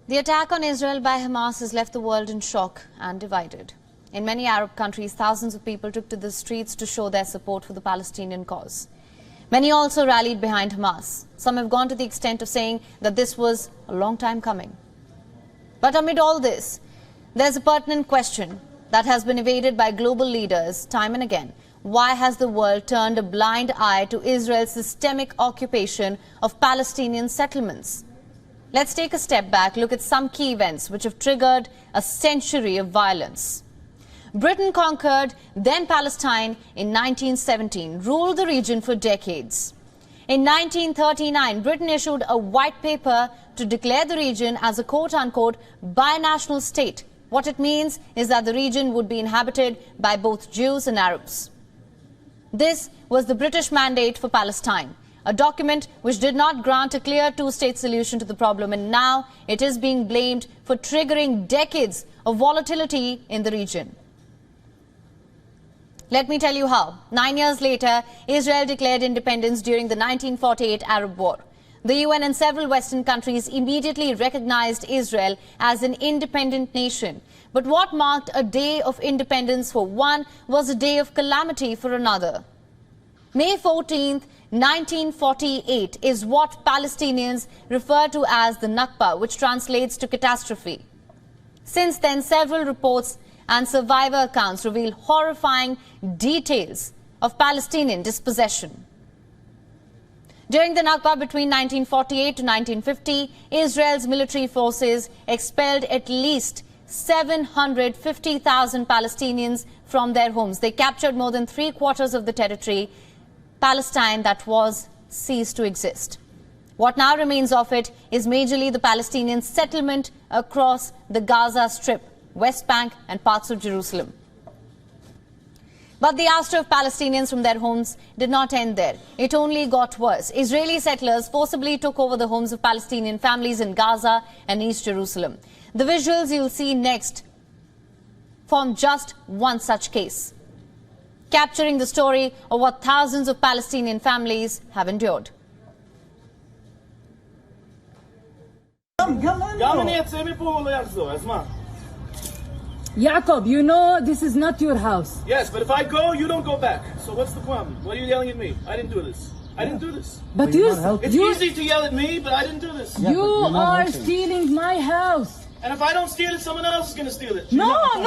The attack on Israel by Hamas has left the world in shock and divided. In many Arab countries, thousands of people took to the streets to show their support for the Palestinian cause. Many also rallied behind Hamas. Some have gone to the extent of saying that this was a long time coming. But amid all this, there's a pertinent question that has been evaded by global leaders time and again. Why has the world turned a blind eye to Israel's systemic occupation of Palestinian settlements? Let's take a step back, look at some key events which have triggered a century of violence. Britain conquered then Palestine in 1917, ruled the region for decades. In 1939, Britain issued a white paper to declare the region as a quote-unquote binational state. What it means is that the region would be inhabited by both Jews and Arabs. This was the British mandate for Palestine, a document which did not grant a clear two-state solution to the problem, and now it is being blamed for triggering decades of volatility in the region. Let me tell you how. 9 years later, Israel declared independence during the 1948 Arab War. The UN and several Western countries immediately recognized Israel as an independent nation. But what marked a day of independence for one was a day of calamity for another. May 14th, 1948 is what Palestinians refer to as the Nakba, which translates to catastrophe. Since then, several reports and survivor accounts reveal horrifying details of Palestinian dispossession. During the Nakba between 1948 to 1950, Israel's military forces expelled at least 750,000 Palestinians from their homes. They captured more than three-quarters of the territory, Palestine that was ceased to exist. What now remains of it is majorly the Palestinian settlement across the Gaza Strip, West Bank and parts of Jerusalem. But the ouster of Palestinians from their homes did not end there. It only got worse. Israeli settlers forcibly took over the homes of Palestinian families in Gaza and East Jerusalem. The visuals you'll see next form just one such case, capturing the story of what thousands of Palestinian families have endured. Jacob, you know this is not your house. Yes, but if I go, you don't go back. So what's the problem? What are you yelling at me? I didn't do this. I didn't do this. But it's easy to yell at me, but I didn't do this. You are stealing my house. And if I don't steal it, someone else is going to steal it. No one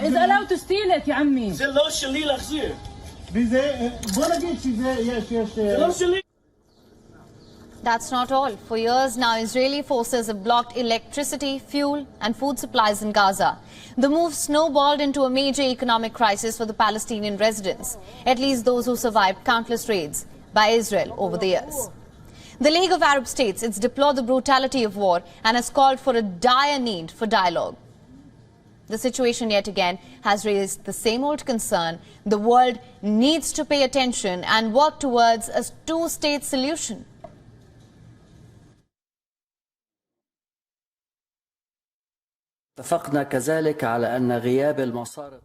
is allowed to steal it, يا عمي. זה לא שלי להחזיר. בוא נגיד שזה יש. זה לא שלי. That's not all. For years now, Israeli forces have blocked electricity, fuel and food supplies in Gaza. The move snowballed into a major economic crisis for the Palestinian residents, at least those who survived countless raids by Israel over the years. The League of Arab States, it's deplored the brutality of war and has called for a dire need for dialogue. The situation yet again has raised the same old concern. The world needs to pay attention and work towards a two-state solution.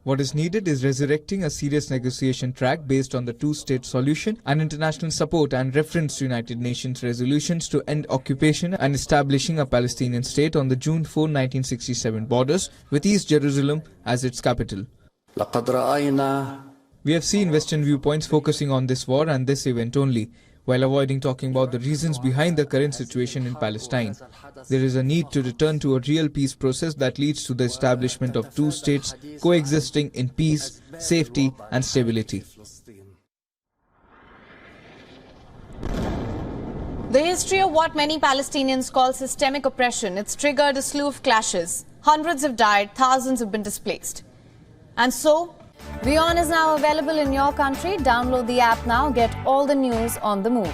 What is needed is resurrecting a serious negotiation track based on the two-state solution and international support and reference to United Nations resolutions to end occupation and establishing a Palestinian state on the June 4, 1967 borders with East Jerusalem as its capital. We have seen Western viewpoints focusing on this war and this event only, while avoiding talking about the reasons behind the current situation in Palestine. There is a need to return to a real peace process that leads to the establishment of two states coexisting in peace, safety and stability. The history of what many Palestinians call systemic oppression, it's triggered a slew of clashes. Hundreds have died, thousands have been displaced. And so, WION is now available in your country. Download the app now. Get all the news on the move.